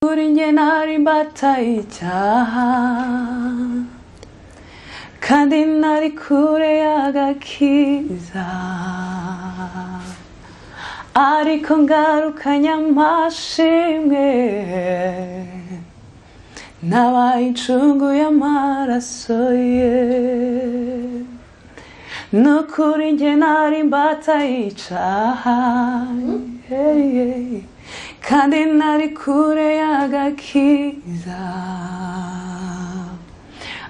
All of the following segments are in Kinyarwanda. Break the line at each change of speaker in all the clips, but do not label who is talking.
우린 옛날이 바타이자 kandi nari kure y'agakiza ariko ngarukanye amashimwe nabaye incungu y'amaraso ye nukuri njye nari imbata y'icaha kandi nari kure y'agakiza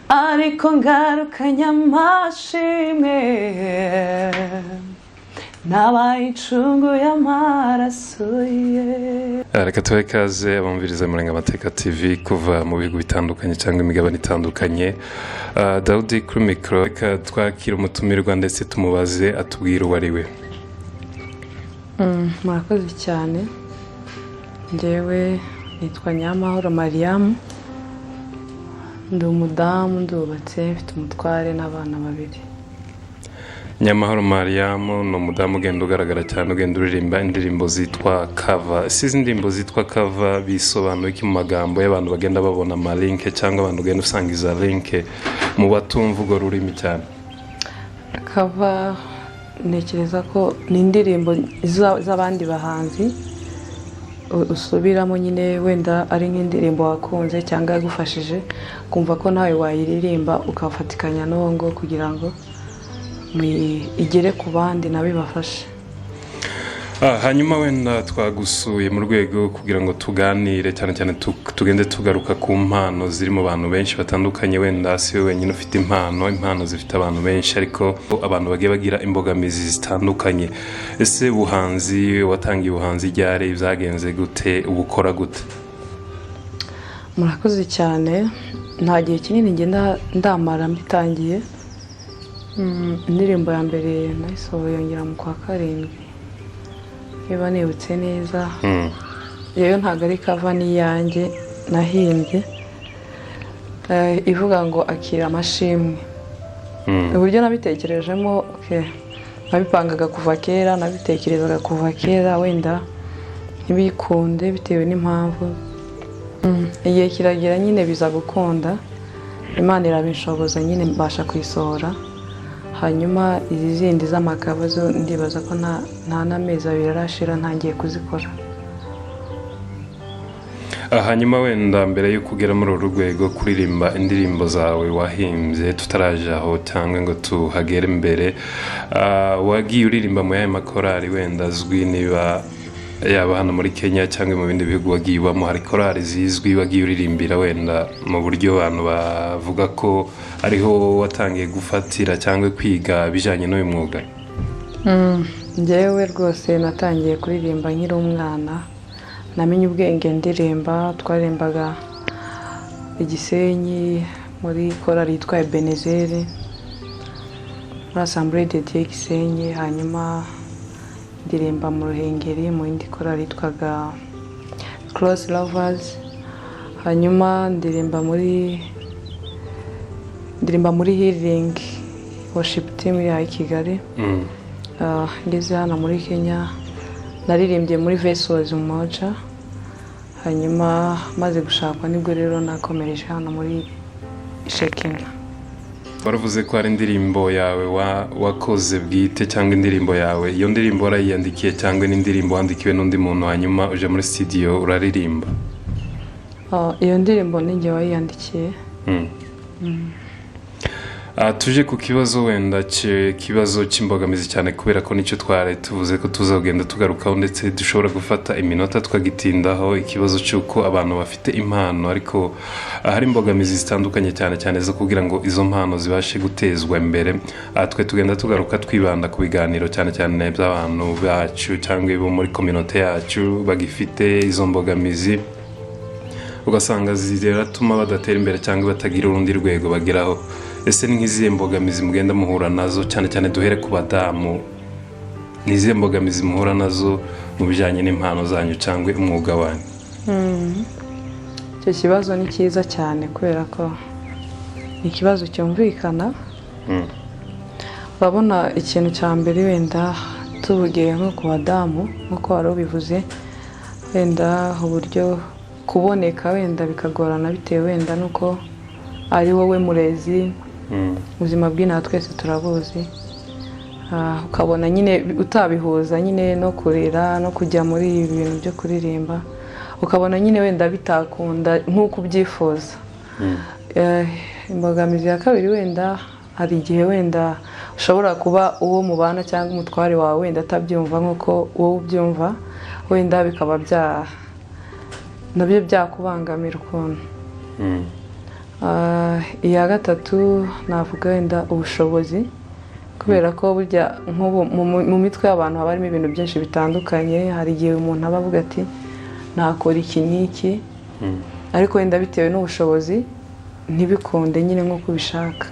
ariko ngarukanye amashimwe nabaye incungu y'amaraso ye.
Reka tubahe ikaze abumviriza Murenga Amateka TV kuva mu bihugu bitandukanye cyangwa imigabane itandukanye. Daudi kuri mikoro, reka twakira umutumirwa ndetse tumubaze atubwire uwo ari we.
Murakoze cyane. Njyewe nitwa Nyamahoro Mariam, ndi umudamu, ndubatse, mfite umutware n'abana babiri.
Nyamahoro Mariam ni umudamu ugenda ugaragara cyane, ugenda uririmba indirimbo zitwa cover. Izi ndirimbo zitwa cover bisobanuye iki mu magambo y'abantu bagenda babona link cyangwa abantu ugenda usanga iza link mu batumva urwo rurimi cyane?
Cover ntekereza ko ni indirimbo z'abandi bahanzi usubiramo nyine, wenda ari nk'indirimbo wakunze cyangwa yagufashije kumva ko nawe wayiririmba ukafatikanya n'uwo ngo kugira ngo igere ku bandi nabibafashe.
Hanyuma wenda twagusuye mu rwego kugira ngo tuganire cyane cyane tugende tugaruka ku mpano ziri mu bantu benshi batandukanye. Wenda si we wenyine ufite impano zifite abantu benshi, ariko abantu bagiye bagira imbogamizi zitandukanye. Ese ubuhanzi, watangiye ubuhanzi ryari, byagenze gute, ubukora gute?
Murakoze cyane. Nta gihe kinini ngenda ndamara mbitangiye. Indirimbo ya mbere nayisohoye yongera mu kwa karindwi, niba nibutse neza. Yewe ntabwo ari cover, ni iyanjye nahimbye, ivuga ngo akira amashimwe. Uburyo nabitekerejemo, nabipangaga kuva kera, nabitekerezaga kuva kera, wenda ntibikunde bitewe n'impamvu. Igihe kiragera nyine biza gukunda, Imana irabinshoboza nyine mbasha kuyisohora. Hanyuma izi zindi z'amakava zo ndibaza ko nta n'amezi abiri arashira ntangiye kuzikora.
Hanyuma wenda mbere yo kugera muri uru rwego kuririmba indirimbo zawe wahimbye, tutaraje aho cyangwa ngo tuhagere mbere, wagiye uririmba mu yahe makorali wenda azwi, niba yaba hano muri Kenya cyangwa mu bindi bihugu wagiye ubamo? Hari korali zizwi wagiye uririmbira wenda mu buryo abantu bavuga ko ariho watangiye gufatira cyangwa kwiga bijyanye n'uyu mwuga?
Njyewe rwose natangiye kuririmba nkiri umwana, namenye ubwenge ndirimba. Twaririmbaga Igisenyi muri korali yitwa Ebenezeri muri Assemblée de Dieu Gisenyi. Hanyuma ndirimba mu Ruhengeri mu yindi korali yitwaga Cross Lovers. Hanyuma ndirimba muri Healing Worship Team ya Kigali. Ngeze hano muri Kenya naririmbye muri Vessels Umoja. Hanyuma maze gushakwa nibwo rero nakomereje hano muri Shekinah.
Waravuze ko ari indirimbo yawe wakoze bwite cyangwa indirimbo yawe? Iyo ndirimbo warayiyandikiye cyangwa ni indirimbo wandikiwe n'undi muntu hanyuma uje muri studio uraririmba?
Iyo ndirimbo ni njye wayiyandikiye.
Tuje ku kibazo wenda kibazo cy'imbogamizi cyane, kubera ko nicyo twari tuvuze ko tuzagenda tugarukaho ndetse dushobora gufata iminota twagitindaho. Ikibazo cy'uko abantu bafite impano ariko hari imbogamizi zitandukanye cyane cyane zo kugira ngo izo mpano zibashe gutezwa imbere. Twe tugenda tugaruka twibanda ku biganiro cyane cyane by'abantu bacu cyangwa bo muri community yacu bagifite izo mbogamizi, ugasanga ziratuma badatera imbere cyangwa batagira urundi rwego bageraho. Ese ni nk'izihe mbogamizi mugenda muhura nazo, cyane cyane duhere ku badamu? Ni izihe mbogamizi muhura nazo mu bijyanye n'impano zanyu cyangwa umwuga wanyu?
Icyo kibazo ni cyiza cyane kubera ko ni ikibazo cyumvikana. Urabona, ikintu cya mbere wenda tuvugiye nko ku badamu nk'uko wari ubivuze, wenda uburyo kuboneka wenda bikagorana bitewe wenda nuko ari wowe murezi. Ubuzima bw'inaha twese turabuzi. Ukabona nyine utabihuza nyine no kurera no kujya muri ibi bintu byo kuririmba, ukabona nyine wenda bitakunda nk'uko ubyifuza. Imbogamizi ya kabiri wenda hari igihe wenda ushobora kuba uwo mubana cyangwa umutware wawe wenda atabyumva nk'uko wowe ubyumva, wenda bikaba nabyo byakubangamira ukuntu. Iya gatatu navuga wenda ubushobozi, kubera ko burya nk'ubu mu mitwe y'abantu haba harimo ibintu byinshi bitandukanye. Hari igihe umuntu aba avuga ati nakora iki n'iki, ariko wenda bitewe n'ubushobozi ntibikunde nyine nk'uko ubishaka.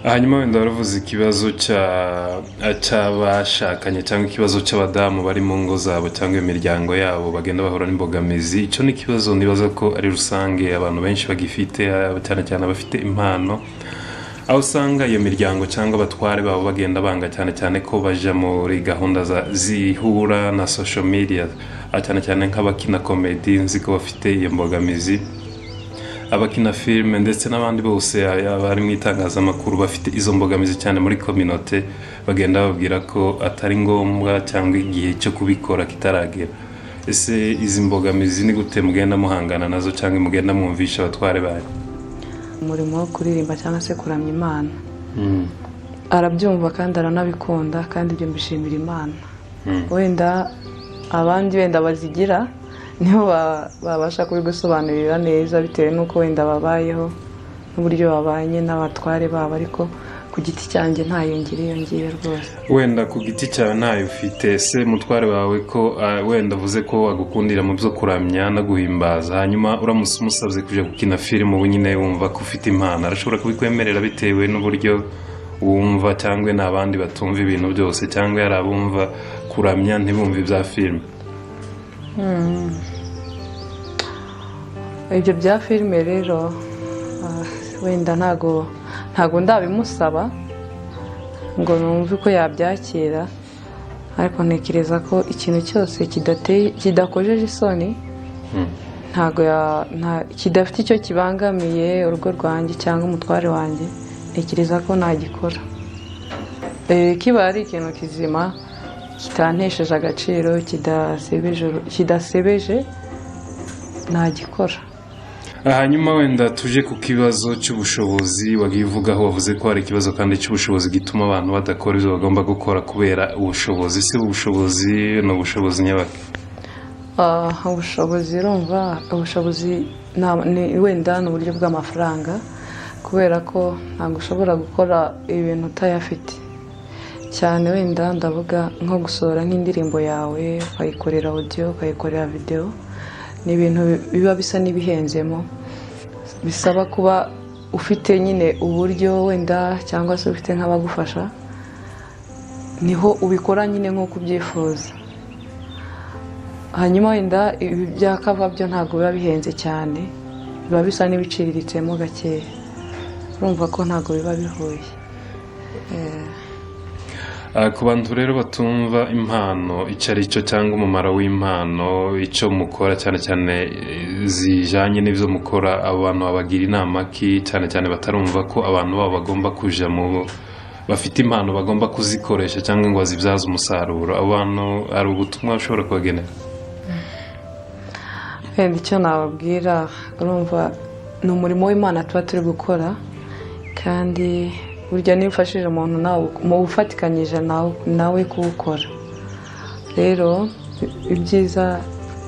Hanyuma wenda waravuze ikibazo cy'abashakanye cyangwa ikibazo cy'abadamu bari mu ngo zabo cyangwa imiryango yabo bagenda bahura n'imbogamizi. Icyo ni ikibazo nibaza ko ari rusange abantu benshi bagifite, cyane cyane abafite impano, aho usanga iyo miryango cyangwa abatware babo bagenda banga cyane cyane ko baja muri gahunda zihura na social media, cyane cyane nk'abakina comedy nzi ko bafite iyo mbogamizi, abakina filime ndetse n'abandi bose bari mu itangazamakuru bafite izo mbogamizi cyane muri community. Bagenda babwira ko atari ngombwa cyangwa igihe cyo kubikora kitaragera. Ese izi mbogamizi ni gute mugenda muhangana nazo cyangwa mugenda mwumvisha abatware bayo?
Umurimo wo kuririmba cyangwa se kuramya Imana, arabyumva kandi aranabikunda, kandi ibyo mbishimira Imana. Wenda abandi wenda bazigira niho babasha kubigusobanurira neza bitewe n'uko wenda babayeho n'uburyo babanye n'abatware babo, ariko ku giti cyanjye ntayo ngiriye rwose.
Wenda ku giti cyawe ntayo ufite, se mutware wawe ko wenda avuze ko agukundira mu byo kuramya no guhimbaza, hanyuma uramutse umusabye kujya gukina filime ubu nyine wumva ko ufite impano, arashobora kubikwemerera bitewe n'uburyo wumva, cyangwa n'abandi batumva ibintu byose, cyangwa yari abumva kuramya ntibumve ibya filime?
Ibyo bya filime rero wenda ntago ndabimusaba ngo numve ko yabyakira, ariko ntekereza ko ikintu cyose kidakojeje isoni, kidafite icyo kibangamiye urugo rwanjye cyangwa umutware wanjye, ntekereza ko nagikora. Kiba ari ikintu kizima kitantesheje agaciro, kidasebeje, nagikora.
Hanyuma wenda tuje ku kibazo cy'ubushobozi wagiye uvugaho, wavuze ko hari ikibazo kandi cy'ubushobozi gituma abantu badakora ibyo bagomba gukora kubera ubushobozi. Se ubushobozi ni ubushobozi nyabaki?
Ubushobozi urumva, ubushobozi wenda ni uburyo bw'amafaranga, kubera ko ntabwo ushobora gukora ibintu utayafite cyane. Wenda ndavuga nko gusohora nk'indirimbo yawe ukayikorera audio, ukayikorera video, ni ibintu biba bisa n'ibihenzemo, bisaba kuba ufite nyine uburyo wenda, cyangwa se ufite nk'abagufasha, niho ubikora nyine nk'uko ubyifuza. Hanyuma wenda ibi byakava byo ntabwo biba bihenze cyane, biba bisa n'ibiciriritseho gakeya. Urumva ko ntabwo biba bihuye.
Ku bantu rero batumva impano icyo ari cyo cyangwa umumaro w'impano, icyo mukora cyane cyane zijanye n'ibyo mukora, abantu babagira inama ki, cyane cyane batarumva ko abantu babo bagomba kuja bafite impano bagomba kuzikoresha cyangwa ngo bazibyaze umusaruro? Abantu ari ubutumwa ushobora kubagenera?
Icyo nababwira, urumva ni umurimo w'Imana tuba turi gukora, kandi burya niba ufashije umuntu nawe ufatikanyije nawe kuwukora. Rero ibyiza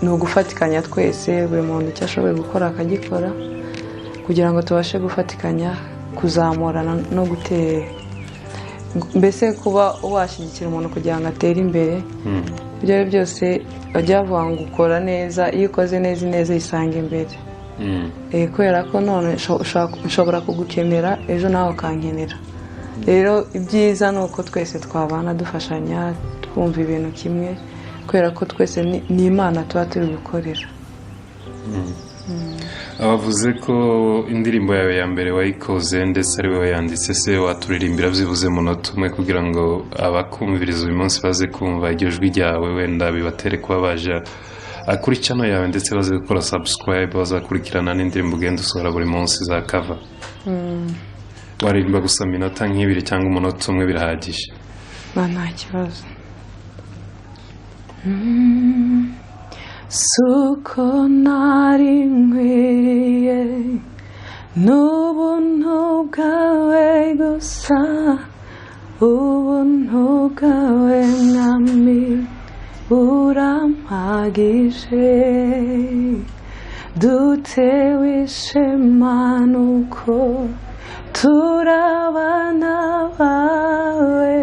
ni ugufatikanya twese, buri muntu icyo ashoboye gukora akagikora, kugira ngo tubashe gufatikanya kuzamurana no gutera, mbese kuba washyigikira umuntu kugira ngo atere imbere. Ibyo ari byose bajya bavuga ngo ukora neza, iyo ukoze neza yisanga imbere. Kubera ko none nshobora kugukenera, ejo nawe ukankenera. Rero ibyiza ni uko twese twabana dufashanya, twumva ibintu kimwe, kubera ko twese ni Imana tuba turi gukorera.
Abavuze ko indirimbo yawe ya mbere wayikoze ndetse ari wowe yanditse, se waturirimbira byibuze munota umwe kugira ngo abakumviriza uyu munsi baze kumva iryo jwi ryawe, wenda bibatere kuba baja kuri channel yawe ndetse baze gukora subscribe bazakurikirana n'indirimbo ugenda usohora buri munsi za cover. Waririmba gusa minota nk'ibiri cyangwa umunota umwe birahagije?
Nta kibazo. Suko nari nkwiye n'ubuntu bwawe gusa, ubuntu bwawe mwami burampagije, dutewe ishema nuko turabana bawe,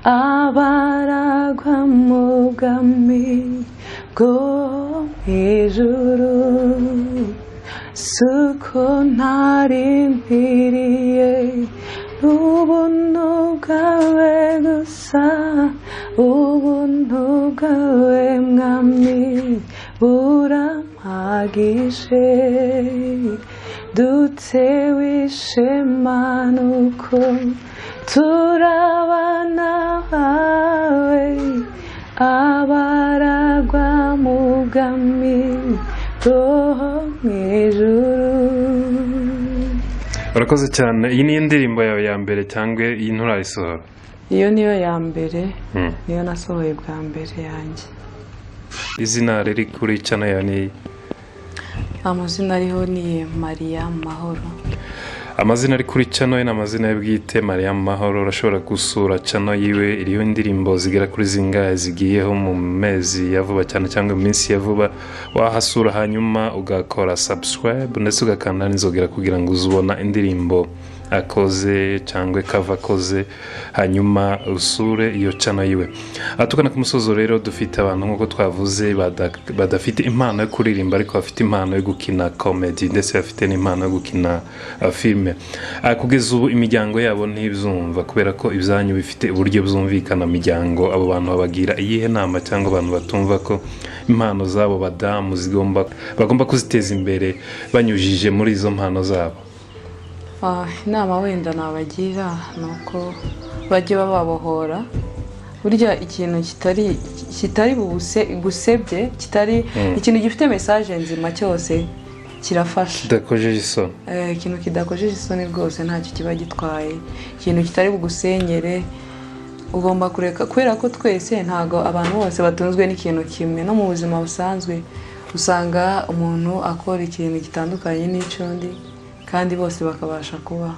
abaragwa mu bwami bwo mw'ijuru. Suko ntari nkwiriye ubuntu bwawe gusa, ubuntu bwawe mwami burampagije, dutewe ishema nuko turabana bawe, abaragwa mu bwami bwo mw'ijuru.
Urakoze cyane. Iyi ni indirimbo yawe ya mbere cyangwa iyi nturayisohora?
Iyo niyo ya mbere, niyo nasohoye bwa mbere yanjye.
Izina riri kuri channel yawe ni?
Amazina ariho ni Maria Mahoro.
Amazina ari kuri channel ni amazina ye bwite, Maria Mahoro. Urashobora gusura channel yiwe, iriho indirimbo zigera kuri zingahe zigiyeho mu mezi ya vuba cyane cyangwa mu minsi ya vuba. Wahasura hanyuma ugakora subscribe ndetse ugakanda n'inzogera kugira ngo uzubona indirimbo akoze cyangwa cover akoze, hanyuma usure iyo channel yiwe. Atukana ku musozo rero, dufite abantu nk'uko twavuze badafite impano yo kuririmba ariko bafite impano yo gukina comedy ndetse bafite n'impano yo gukina filme. Kugeza ubu imiryango yabo ntibyumva kubera ko ibyanyu bifite uburyo buzumvikana miryango. Abo bantu babagira iyihe nama cyangwa abantu batumva ko impano zabo badamu bagomba kuziteza imbere banyujije muri izo mpano zabo?
Inama wenda nabagira nuko bajye bababohora. Burya ikintu kitari gusebye, kitari ikintu gifite message nzima cyose kirafasha.
Kidakojeje isoni.
Ikintu kidakojeje isoni rwose ntacyo kiba gitwaye. Ikintu kitari bugusenyere ugomba kureka, kubera ko twese ntago abantu bose batunzwe n'ikintu kimwe. No mu buzima busanzwe usanga umuntu akora ikintu gitandukanye n'icyundi kandi bose bakabasha kuba.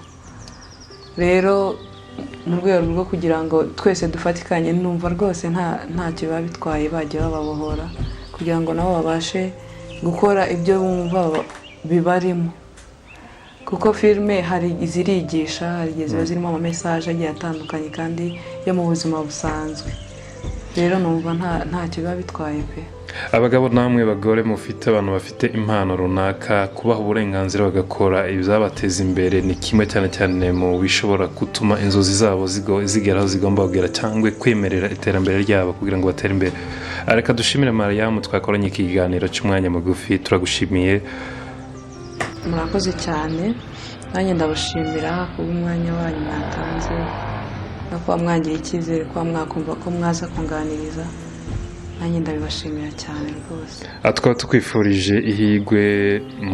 Rero mu rwego rwo kugira ngo twese dufatikanye, numva rwose ntacyo biba bitwaye bajya bababohora kugira ngo nabo babashe gukora ibyo bumva bibarimo. Kuko filme hari izirigisha, hari igihe ziba zirimo ama message agiye atandukanye kandi yo mu buzima busanzwe. Rero numva ntacyo biba bitwaye pe.
Abagabo namwe bagore mufite abantu bafite impano runaka, kubaha uburenganzira bagakora ibizabateza imbere ni kimwe cyane cyane mu bishobora gutuma inzozi zabo zigeraho zigomba kugera cyangwa kwemerera iterambere ryabo kugira ngo batere imbere. Reka dushimire Mariam, twakoranye ikiganiro cy'umwanya mugufi. Turagushimiye.
Murakoze cyane. Nanjye ndabashimira kubw'umwanya wanyu mwatanze no kuba mwangira icyizere, kuba mwakumva ko mwaza kunganiriza. Nanjye ndabibashimira cyane rwose.
Tukaba tukwifurije ihigwe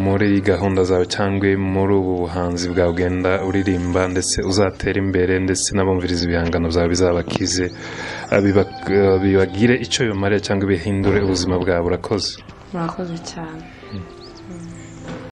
muri gahunda zawe cyangwa muri ubu buhanzi bwawe ugenda uririmba, ndetse uzatera imbere ndetse n'abumviriza ibihangano byawe bizabakize, bibagire icyo bimariye cyangwa bihindure ubuzima bwawe. Urakoze.
Murakoze cyane.